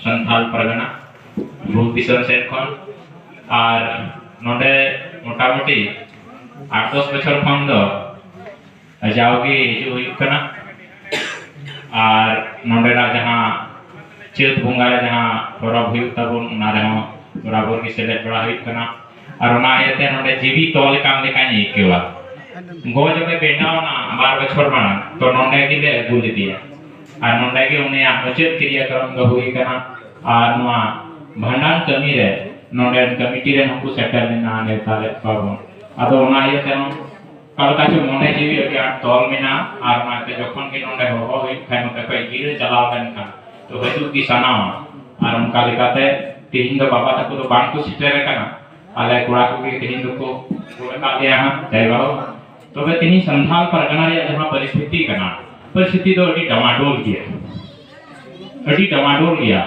संथाल परगना भूत दिसम सेट खन और नोडे मोटामुटी 8-10 बछर खन दो जाओगे जो हुई कना और नोडे रा जहां चेत बुंगा जहां परब हुई तबुन ना रहो बराबर की सेलेक्ट बड़ा हुई कना और ना आयते नोडे जीवी तोल काम लेका नहीं केवा गो जब बेटा ना 12 बछर बना तो नोडे की ले गुल दिया और नोडे के उन्हें मुचेत क्रियाक्रम दो हुई कना और नुआ भंडार कमी रे नोडे कमिटी रे हमको सेटल ना ने ताले पाबो अदो ना आयते नो कल का जो मोने जीवी के तोल में ना और माते जखन के नोडे हो हुई खाय मते कोई गिरे चलावกันका तो हेतु की सना और उनका लेकाते तीन दो बाबा तक तो बांध को सिटर कना आले कोड़ा को के तीन दो को कोड़ा दिया हां जय बाबू तो वे तीन संथाल परगना रे जहां परिस्थिति कना परिस्थिति तो अडी टमाटोल गया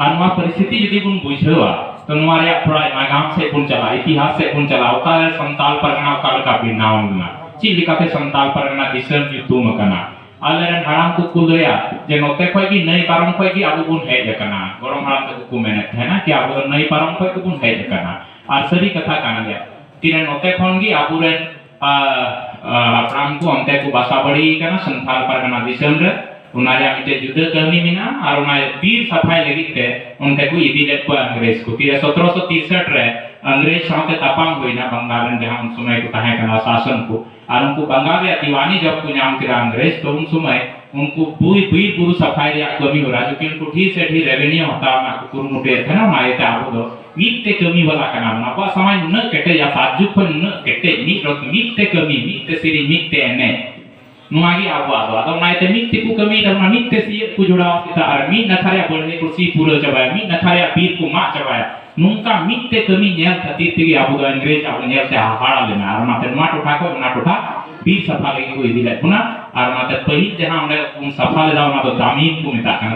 और परिस्थिति यदि बुन बुझवा तो नवारे थोड़ा नागाम से बुन चला इतिहास से बुन चला ओका संताल परगना काल का बिनाव ना ची लिखाते संताल परगना दिसम युतुम कना आलेरन हाराम को कुलया जे नोते खोय की नई पारम खोय की आबु बुन हेज कना गरम हाराम को को मेहनत है ना कि आबु नई पारम खोय को बुन हेज कना और सरी कथा काना गया तिरे नोते खोन की आबु रे अपराम को अंते को बासा बड़ी कना संथाल परगना दिसम रे उनारे मिटे जुद्ध कमी मिना और उना तीर सफाई लगिते उनते को इदी ले को अंग्रेज को 1763 रे अंग्रेज साथे तपाम होइना बंगाल जहां उन समय को ताहे कना शासन को और उनको बंगाल या दीवानी जब को नाम किया अंग्रेज तो उन समय उनको बुई बुरु सफाई रे कमी हो रहा जो कि उनको ठीक से ठीक रेवेन्यू होता ना कुरुमुटे थे ना माये ता आबो दो मीते कमी वाला कना ना बा समय न केटे या साजु को न केटे नी रोक मीते कमी मीते सिरी मीते ने नुआगी आबो आदो नाइते मीते को कमी दना मीते सी को जुड़ा सिता और मी नथारे बोलने कुर्सी पूरा चबाया मी नथारे पीर को मा चबाया नुंका मीते कमी नेल खातिर तेगी आबो अंग्रेज आबो नेल से हाड़ा लेना और माते मा टोठा को ना टोठा बीर सफा लगी को इदिले पुना और माते पहिल जहां हमने उन सफा ले दाव ना तो दामीन को मिता कना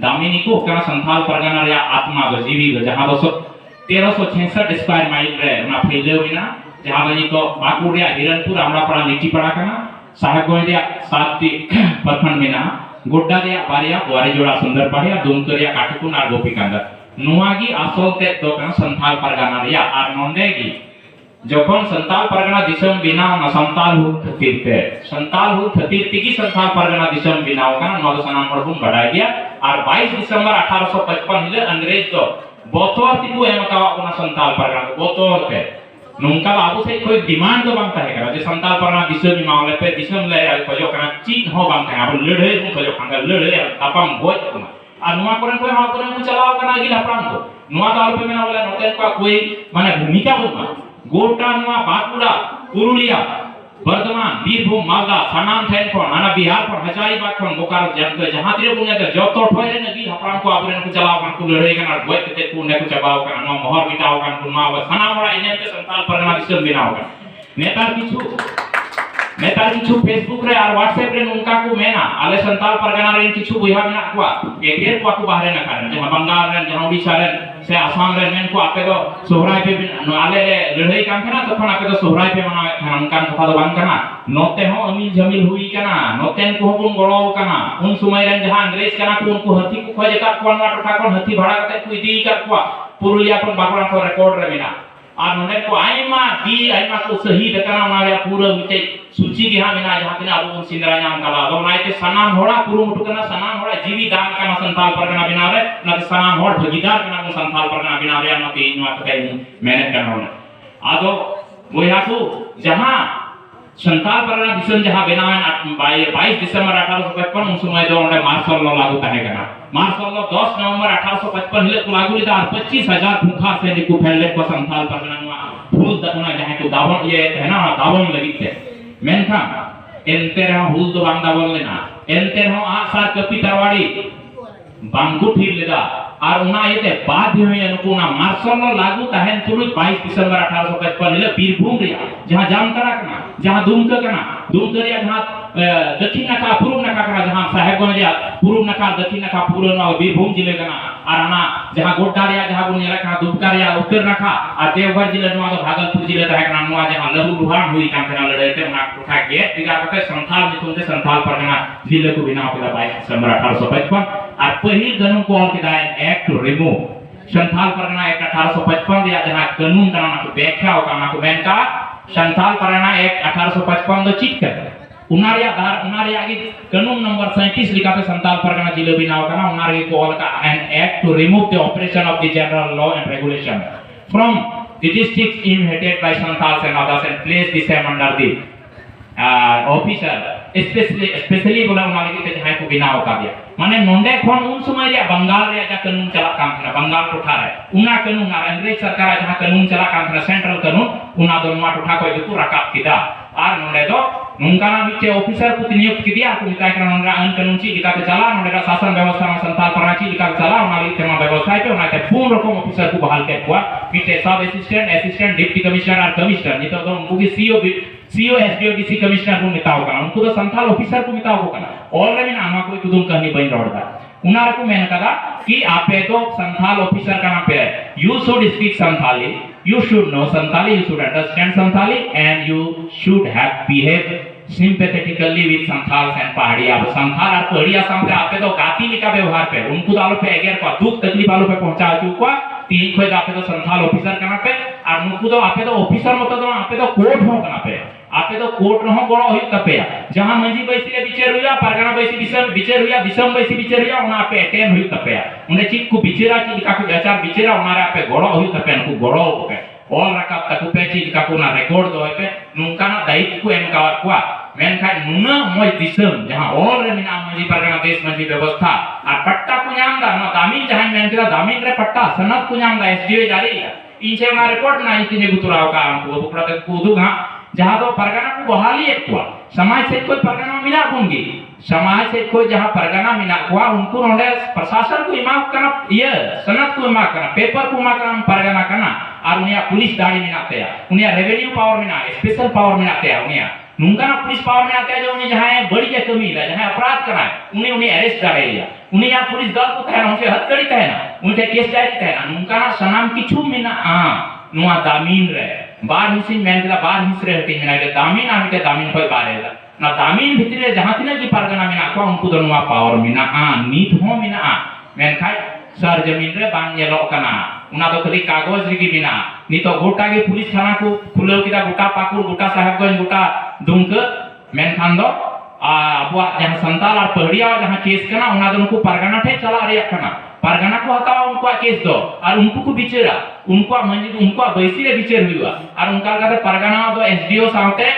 दामिनी को कना संथाल परगना रे आत्मा ग जीवी ग जहां 1366 स्क्वायर माइल रे ना फैले होइना जहां लगी तो बाकुड़ रे हिरनपुर हमरा पड़ा नीति पड़ा कना साहेबगंज रे 7टी प्रखंड में ना गोड्डा रे बारिया वारे जोड़ा सुंदर पड़िया दुमकरिया काटकुन और गोपीकांदा नुआगी आसलते तो कना संथाल परगना रे और नोंदेगी जखन संताल परगना दिसम बिना न संताल हु खतिर तिगी संताल परगना दिसम बिनाव का नव सनाम प्रभु बढ़ाई दिया और 22 दिसंबर 1855 हिले अंग्रेज तो बोतोर तिकु एम का अपना संताल परगना बोतोर के नुंका आबो से कोई डिमांड तो बांता है करा जे संताल परगना दिसम नि मावले पे दिसम ले खजो कना चीन हो बांता है अब लड़े को खजो खांगा लड़े तापम गोय और नुआ कोन कोई हा कोन चलाव कना गिला प्राण को नुआ दाल पे मेना वाला नोते का कोई माने भूमिका बना गोटा नुआ बाकुड़ा पुरुलिया बर्धमान बीरभूम मालदा सानाम थेन कोन आना बिहार पर हजारी बात कोन बोकारो जंग जहां तिरे पुण्य के जो तो ठोय रे नगी हपरान को आपरे को चलाव कन को लड़े कना गोय ते को ने को चबाव कना नो मोहर बिटाव कन को मा सना बड़ा इने के संताल परगना दिसम बिनाव कन नेता किछु फेसबुक रे और व्हाट्सएप रे उनका को मेना आले संताल परगना रे किछु बुहा बिना को एकेर को बाहरे न कारण जहां बंगाल रे जहां ओडिशा रे से आसाम रे मेन को आपे तो सोहराय पे आले रे लड़ाई काम कना तखन आपे तो सोहराय पे मना उनकान कथा दो बान कना नोते हो अमील जमील हुई कना नोतेन को बुन गळो कना उन समय रे जहां अंग्रेज कना को उनको हाथी को खोजे का कोन मा टोठा कोन हाथी भाड़ा करते कोई दी का को पुरुलिया कोन बाकड़ा को रिकॉर्ड रे बिना और नने को आइमा को सही दकना मारे पूरा विचे सूची के हां बिना जहां तिना अब सिंदरा नाम काला दो नाइते सनाम होड़ा पुरु मुटु कना सनाम होड़ा जीवी दान कना संताल परगना बिना रे न सनाम होड़ भगीदार कना संताल परगना बिना रे न ते इनवा कते मेहनत करना आदो बोया को जहां संताल परगना दिसम जहां बिना 22 दिसंबर 1855 उन समय जो ओंडे मार्शल लॉ लागू ताहे कना मार्शल लॉ 10 नवंबर 1855 हिले को लागू लिदा 25000 भूखा से को फैले को संताल परगना फूल दना जहां को दावन ये है ना दावन लगिते मेनखा एंते रहा हुल दो बांदा बोल लेना एंते रहा आसार कपी तरवाड़ी बांगु ठीक लेदा और उना येते बाध्य होय अनुकुना मार्शल लॉ लागू ताहेन तुरु 22 दिसंबर 1855 हिले बीरभूम रे जहां जामताड़ा कना जहां दुमका कना दुमकरिया जहां दक्षिण नका पूर्व नका कना जहां साहेबगंज या पूर्व नका दक्षिण नका पूर्व न बीरभूम जिले कना और आना जहां गोड्डा रे जहां बुन नेला कना दुमका रे उत्तर नका और देवघर जिले न भागलपुर जिले ताहे कना नुआ जहां लहू रुहान हुई काम कना लड़ाईते ना कोठा गेट बिगा कते संथाल मिथुन से संथाल परगना जिले को बिना होगा 22 दिसंबर 1855 और पहिल कानून को ऑल के act to remove Santhal Pargana act 1855 या जहां कानून करना को व्याख्या होगा को मेन का संथाल परगना एक्ट 1855 दो चीज कर उनारे आगे कानून नंबर 37 लिखा पे संथाल परगना जिले बनाव करना उनारे को ऑल का an act to remove the operation of the general law and regulation from the districts inherited by Santhals and others and place the same under the officer specially बोला उनारे के जहां को बनाव का दिया माने नोंडे खोन उन समय रे बंगाल रे जा कानून चला काम था बंगाल टोठा रे उना कानून आ अंग्रेज सरकार जहां कानून चला काम था सेंट्रल कानून उना दो मा टोठा को जो रकाब किदा आर नोंडे दो नुंकाना मिटे ऑफिसर को नियुक्त किया को मिता के नोंडा अन कानून ची लिखा के चला नोंडे का शासन व्यवस्था में संताल परगना ची लिखा के चला उना लिखे में व्यवस्था पे उना के पूर्ण रकम ऑफिसर को बहाल के हुआ मिटे सब असिस्टेंट डिप्टी कमिश्नर और कमिश्नर नहीं तो उनको की सीओ एसडीओ डीसी कमिश्नर को मिता होगा उनको तो संथाल ऑफिसर को मिता होगा ऑलरेडी ना आमा कोई कुदुम कहनी बन रोडदा उनार को मैंने कहा कि आपे तो संथाल ऑफिसर का नाम पे है you should speak Santhali you should know Santali, you should understand Santali, and you should have behaved sympathetically with Santhals and Pahadiya. अब संथाल और पहाड़िया सामने आपे तो गाती का व्यवहार पे उनको दालों पे अगर को दुख तकलीफ वालों पे पहुंचा चुका तीन खोज आपे तो संथाल ऑफिसर करना पे और उनको तो आपे तो ऑफिसर मत तो आपे तो कोर्ट हो करना पे आपे तो कोर्ट रहो गोड़ो हुई तपे जहां मंजी बैसी के विचार हुआ परगना बैसी विचार हुआ दिसम बैसी विचार हुआ उना पे अटेंड हुई तपे उन्हें चीज को विचारा चीज का को आचार विचारा उनारे पे गोड़ो हुई तपे उनको गोड़ो पे ऑल रकाब तक पे चीज का को ना रिकॉर्ड दो पे नुका ना दायित्व को एम का मेनखा नुना मोय दिसम जहां ऑल रे मिना मंजी परगना देश मंजी व्यवस्था और पट्टा को नाम दा ना दामिन जहां मेन के दामिन रे पट्टा सनद को नाम दा एसडीओ जारी इनसे ना रिकॉर्ड ना इतने गुतराव का हमको बुकड़ा तक कुदू हां जहां तो परगना को बहाली एक हुआ समाज से कोई परगना मिला होंगे समाज से कोई जहां परगना मिला हुआ उनको नोडे प्रशासन को इमाम करना ये सनद को इमाम करना पेपर को इमाम करना परगना करना और उन्हें पुलिस दाढ़ी मिलाते हैं उन्हें रेवेन्यू पावर मिला स्पेशल पावर मिलाते हैं उन्हें नुंगा ना पुलिस पावर मिलाते हैं जो उन्हें जहां बड़ी या कमी है जहां अपराध करना है उन्हें अरेस्ट करेगा उन्हें यहाँ पुलिस दल को कहना उनसे हथकड़ी कहना उनसे केस डायरी कहना नुंगा ना सनाम किचु मिना नुआ दामीन रे बार हिसिन मेनला बार हिस रे हटी मिना के दामीन आमिते दामीन कोई बारेला ना दामीन भितरे जहां तिना की परगना मिना को उनको तो नुआ पावर मिना नीत हो मिना मेन खाय सर जमीन रे बांग येलो कना उना तो खाली कागज रे की मिना नी तो गोटा के पुलिस थाना को खुलो किदा गोटा पाकुर गोटा साहेबगंज गोटा दुंक मेन खान दो अबुआ जहां संताल और पहाड़िया जहां केस कना उना दो उनको परगना ठे चला रे कना परगना को हटावा उनको केस दो और उनको को विचारा उनको मंजी उनको बैसी रे विचार हुआ और उनका कहते परगना दो एसडीओ साथे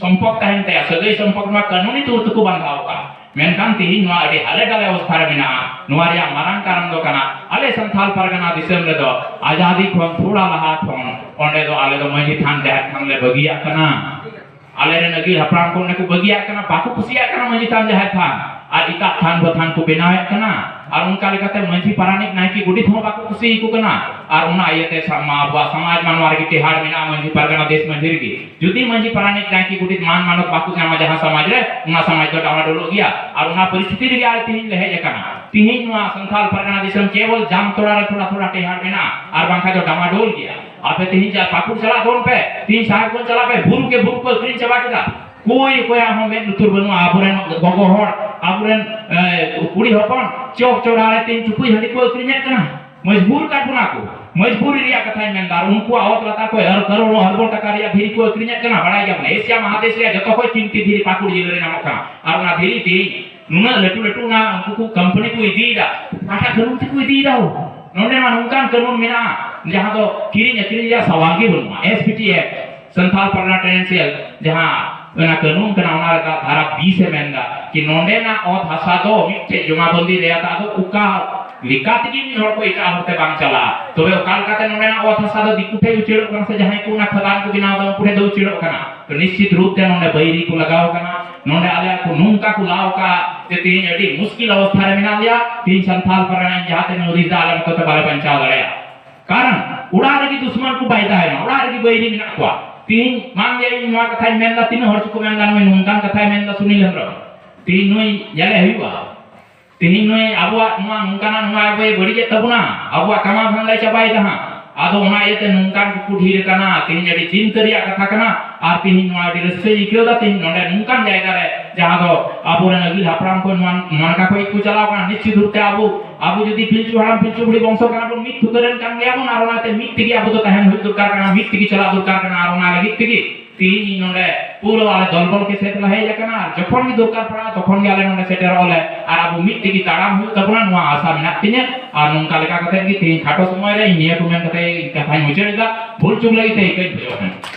संपर्क तहनते सगई संपर्क में कानूनी तौर को बंधाव का मेनखान ती नवा अडी हाले डाले अवस्था रे मिना नवारिया मारांग कारण दो कना आले संथाल परगना दिसम रे दो आजादी खन थोड़ा लहा खन ओंडे दो आले दो मंजी थान देह थान ले बगिया कना आले रे नगी हपराम को ने को बगिया कना बाकू कुसिया कना मंजी थान देह थान और इता थान बथान को बनावे कना और उनका लेकाते मंजी पारानिक नायकी गुडी थो बाकू कुसी को कना और उना आयते समाज मानवार की तिहाड़ मिना मंजी परगना देश मंजिर की जुदी मंजी पारानिक नायकी गुडी मान मानक बाकू समाज जहां समाज रे उना समाज तो डावा डोलो गया और उना परिस्थिति रे आ तिहिन लहे जकना तिहिन नुआ संथाल परगना देशम केवल जाम तोड़ा रे थोड़ा थोड़ा तिहाड़ मिना और बांका जो डावा डोल गया आपे तिहिन जा पाकुर चला दोन पे तीन साहब को चला पे बुरु के बुरु को स्क्रीन चबा के कोई हम में लुतुर बनु आबुरेन गोगो हर आबुरेन कुड़ी हपन चौक चौराहे तीन चुकुई हंडी को स्क्रीन कना मजबूर का पुना को मजबूरी रिया कथा मेनदार उनको आवत लता को हर करोड़ों हरबो टका रिया धीरी को स्क्रीन कना बड़ाई गया एशिया महादेश रे जतो कोई चिंती धीरी पाकुड़ जिले रे नाम का और ना धीरी ती नुना लटू लटू ना उनको कंपनी को इदीदा आटा कानून को इदीदा हो नोने मा उनका कानून मिना जहां तो किरी या सवांगी बनवा एसपीटी एक्ट संथाल परगना टेनेंशियल जहां ना कानून कना उना का धारा 20 से मेनदा कि नोंडे ना और हसा दो मिटे जमाबंदी रे ता तो उका लिकात की हर को इका होते बांग चला तबे ओकाल काते नोंडे ना और हसा दो दिकुठे उचिड़ो कना से जहां को ना खदान को बिना दो पुठे दो उचिड़ो कना तो निश्चित रूप से नोंडे बैरी को लगाओ कना नोंडे आले को नुंका को लाओ का ते तीन एडी मुश्किल अवस्था रे मिना लिया तीन संथाल परगना जाते नोरिजा आलम को तो बारे पंचा लड़या कारण उड़ारे की दुश्मन को बायदा है ना उड़ारे की बैरी मिना को तीन मान जे नुआ कथा मेनदा तीन हर को मेनदा नोय नुंकान कथा मेनदा सुनील हमरो तीन नोय याले हुआ तीन नोय अबवा नुआ नुंकाना नुआ बे बड़ी जे तबना अबवा कमा भंगाई चबाई दहा आदो ओना येते नुंकान को ढीर कना तीन जड़ी चिंतरिया कथा कना और तिहिन नोआ डी रस्से इकेदा तिहिन नोडे नुकान जायगा रे जहां दो आबोरेन अगिल हापराम को मनका को इकु चलाव का निश्चित रूप से आबो जदि पिलचु हाराम पिलचु बुढ़ी वंश का बन मित तुकरन कान गया बन और ओनाते मित तिगी आबो तो तहन हुई दरकार कना मित तिगी चला दरकार कना और ओना लगी तिगी तिहिन नोडे पूरा वाले दलबल के सेट लहे जकना जखन भी दरकार पड़ा तखन गे आले नोडे सेटर ओले और आबो मित तिगी ताड़ाम हुई तबना नोआ आशा मेना तिने और नोंका लेका कते कि तिहिन खाटो समय रे निया कुमेन कते कथाई मुचेदा भूल चुक लगी ते कई भजो